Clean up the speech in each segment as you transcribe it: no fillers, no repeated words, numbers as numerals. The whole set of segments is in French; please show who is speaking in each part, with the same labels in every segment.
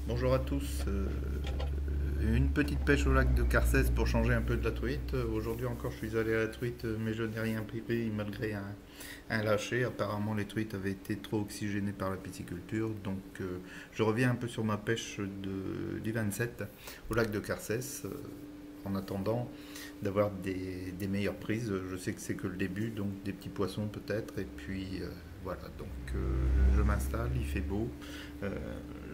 Speaker 1: Bonjour à tous. Une petite pêche au lac de Carcès pour changer un peu de la truite. Aujourd'hui encore, je suis allé à la truite, mais je n'ai rien pris malgré un lâcher. Apparemment, les truites avaient été trop oxygénées par la pisciculture. Donc, je reviens un peu sur ma pêche du 27 au lac de Carcès. En attendant d'avoir des meilleures prises. Je sais que c'est que le début, donc des petits poissons peut-être. Et puis voilà, donc je m'installe, il fait beau. Euh,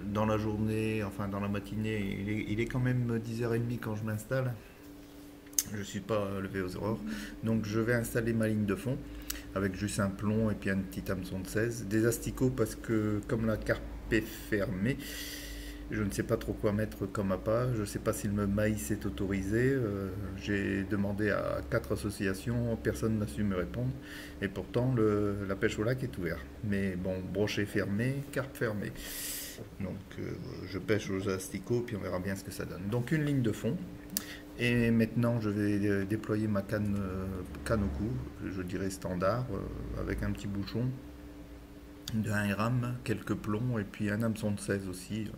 Speaker 1: dans la journée, enfin dans la matinée, il est quand même 10h30 quand je m'installe. Je ne suis pas levé aux aurores. Donc je vais installer ma ligne de fond avec juste un plomb et puis un petit hameçon de 16. Des asticots parce que comme la carpe est fermée, je ne sais pas trop quoi mettre comme appât. Je ne sais pas si le maïs est autorisé. J'ai demandé à 4 associations, personne n'a su me répondre. Et pourtant, la pêche au lac est ouverte. Mais bon, brochet fermé, carpe fermée. Donc je pêche aux asticots, puis on verra bien ce que ça donne. Donc une ligne de fond. Et maintenant, je vais déployer ma canne au cou, je dirais standard, avec un petit bouchon, un ram, quelques plombs et puis un hameçon de 16 aussi.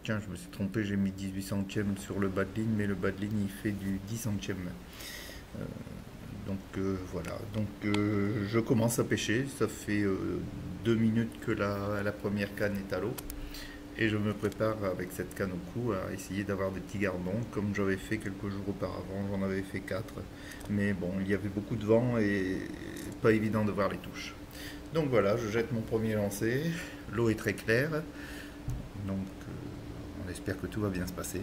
Speaker 1: Tiens, je me suis trompé, j'ai mis 18 centièmes sur le bas de ligne, mais le bas de ligne il fait du 10 centièmes. Donc voilà, donc je commence à pêcher, ça fait 2 minutes que la première canne est à l'eau. Et je me prépare avec cette canne au cou à essayer d'avoir des petits gardons, comme j'avais fait quelques jours auparavant, j'en avais fait 4. Mais bon, il y avait beaucoup de vent et pas évident de voir les touches. Donc voilà, je jette mon premier lancer, l'eau est très claire, donc on espère que tout va bien se passer.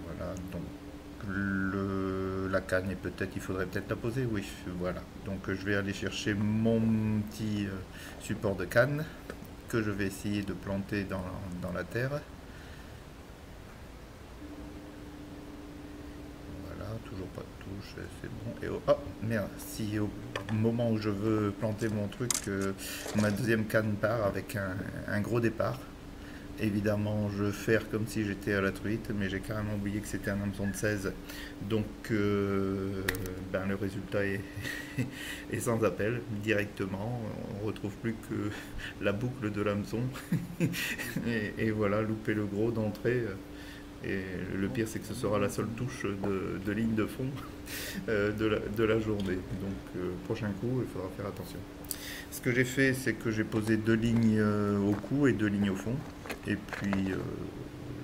Speaker 1: Voilà, donc la canne, et peut-être il faudrait peut-être la poser, oui, voilà. Donc je vais aller chercher mon petit support de canne que je vais essayer de planter dans la terre. Voilà, toujours pas de touche, c'est bon. Et oh, merde, si au moment où je veux planter mon truc, ma deuxième canne part avec un gros départ. Évidemment, je vais faire comme si j'étais à la truite, mais j'ai carrément oublié que c'était un hameçon de 16. Donc, ben, le résultat est, est sans appel, directement. On retrouve plus que la boucle de l'hameçon. Et voilà, louper le gros d'entrée. Et le pire, c'est que ce sera la seule touche de ligne de fond de la journée. Donc, prochain coup, il faudra faire attention. Ce que j'ai fait, c'est que j'ai posé 2 lignes au cou et 2 lignes au fond. Et puis,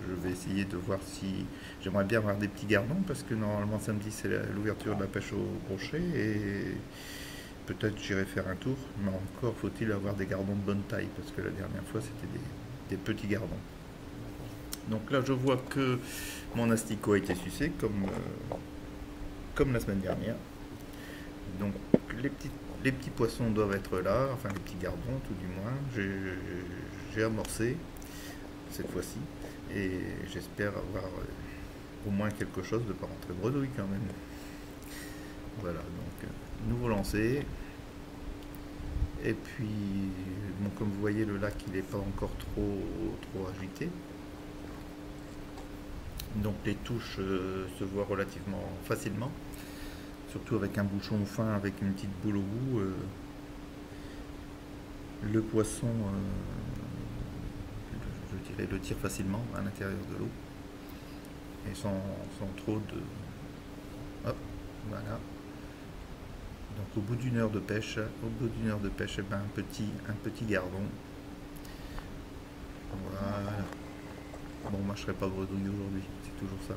Speaker 1: je vais essayer de voir si j'aimerais bien avoir des petits gardons parce que normalement samedi c'est l'ouverture de la pêche au brochet et peut-être j'irai faire un tour. Mais encore faut-il avoir des gardons de bonne taille parce que la dernière fois c'était des petits gardons. Donc là je vois que mon asticot a été sucé comme la semaine dernière. Donc les petits poissons doivent être là, enfin les petits gardons tout du moins. J'ai amorcé cette fois-ci et j'espère avoir au moins quelque chose de pas rentrer bredouille quand même. Voilà, donc nouveau lancer. Et puis, bon, comme vous voyez, le lac il n'est pas encore trop agité. Donc les touches se voient relativement facilement, surtout avec un bouchon fin avec une petite boule au bout. Le poisson, je dirais, le tire facilement à l'intérieur de l'eau et sans trop de... Hop, voilà. Donc au bout d'une heure de pêche, eh ben, un petit gardon. Voilà. Bon, moi je serai pas bredouille aujourd'hui, c'est toujours ça.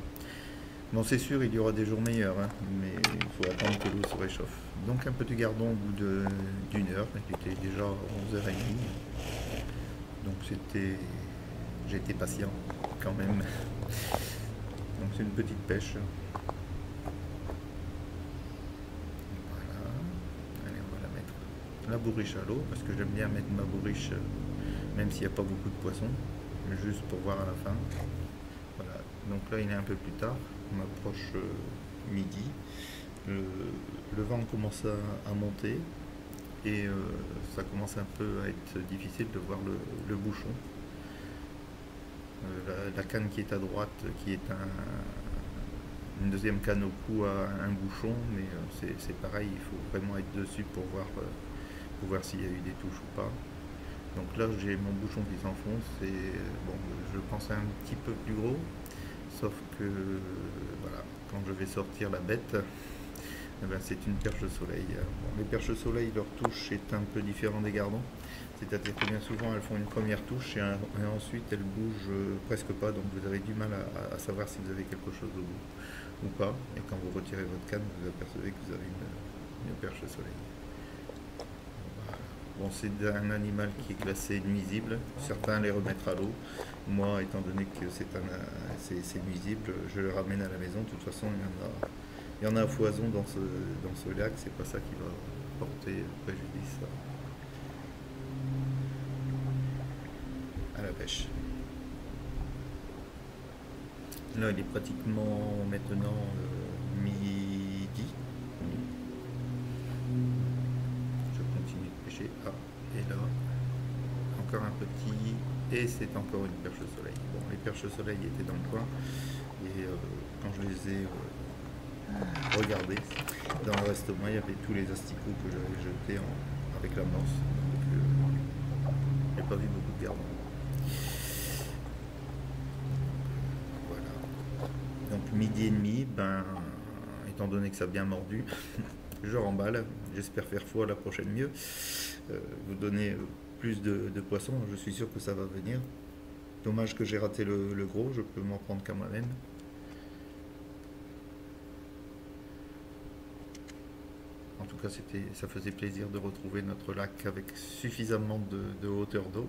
Speaker 1: Bon, c'est sûr, il y aura des jours meilleurs, hein, mais il faut attendre que l'eau se réchauffe. Donc un petit gardon au bout d'une heure, il était déjà 11h30. Donc j'ai été patient quand même. Donc c'est une petite pêche. Voilà. Allez, on va la mettre la bourriche à l'eau, parce que j'aime bien mettre ma bourriche, même s'il n'y a pas beaucoup de poissons, juste pour voir à la fin. Voilà. Donc là, il est un peu plus tard. On approche midi. Le, le vent commence à monter et ça commence un peu à être difficile de voir le bouchon. La canne qui est à droite, qui est une deuxième canne au cou a un bouchon, mais c'est pareil, il faut vraiment être dessus pour voir s'il y a eu des touches ou pas. Donc là j'ai mon bouchon qui s'enfonce et bon, je pense un petit peu plus gros, sauf que voilà, quand je vais sortir la bête, eh ben, c'est une perche de soleil. Bon, les perches de soleil, leur touche est un peu différente des gardons, c'est-à-dire que bien souvent elles font une première touche et ensuite elles bougent presque pas, donc vous avez du mal à savoir si vous avez quelque chose au bout ou pas, et quand vous retirez votre canne, vous apercevez que vous avez une perche de soleil. Bon, c'est un animal qui est classé nuisible. Certains les remettent à l'eau. Moi, étant donné que c'est nuisible, je le ramène à la maison. De toute façon, il y en a à foison dans ce lac. C'est pas ça qui va porter préjudice à la pêche. Là, il est pratiquement maintenant midi. Je continue de pêcher. Ah, et là, encore un petit, et c'est encore une perche de soleil. Bon, les perches de soleil étaient dans le coin, et quand je les ai regardées, dans le restaurant, il y avait tous les asticots que j'avais jetés avec la morse. Donc, j'ai pas vu beaucoup de gardons. Voilà. Donc midi et demi, ben, étant donné que ça a bien mordu, je remballe. J'espère faire foi la prochaine mieux. Vous donner plus de poissons, je suis sûr que ça va venir. Dommage que j'ai raté le gros, je peux m'en prendre qu'à moi-même. En tout cas, ça faisait plaisir de retrouver notre lac avec suffisamment de hauteur d'eau,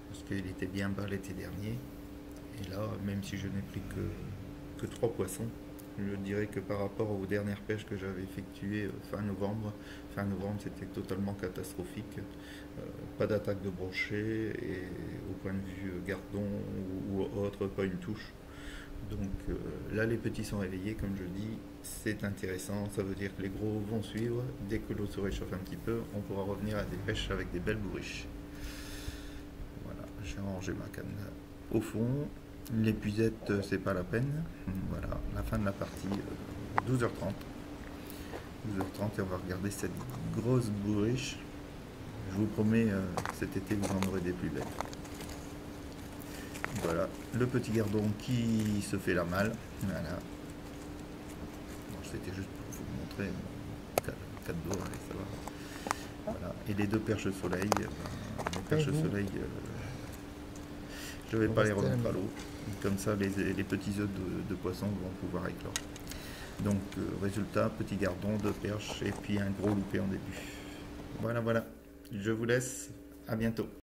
Speaker 1: parce qu'il était bien bas l'été dernier. Et là, même si je n'ai pris que 3 poissons, je dirais que par rapport aux dernières pêches que j'avais effectuées fin novembre c'était totalement catastrophique. Pas d'attaque de brochet et au point de vue gardon ou autre, pas une touche. Donc là les petits sont réveillés comme je dis, c'est intéressant, ça veut dire que les gros vont suivre. Dès que l'eau se réchauffe un petit peu, on pourra revenir à des pêches avec des belles bourriches. Voilà, j'ai rangé ma canne au fond. L'épuisette, c'est pas la peine. Voilà, la fin de la partie, 12h30. 12h30 et on va regarder cette grosse bourriche. Je vous promets, cet été vous en aurez des plus belles. Voilà, le petit gardon qui se fait la malle. Voilà. Bon, c'était juste pour vous montrer 4 dos, allez, ça va. Voilà. Et les 2 perches de soleil, les perches de soleil, je ne vais pas les remettre à l'eau. Comme ça, les petits œufs de poisson vont pouvoir éclore. Donc, résultat, petit gardon, 2 perches et puis un gros loupé en début. Voilà, voilà. Je vous laisse. À bientôt.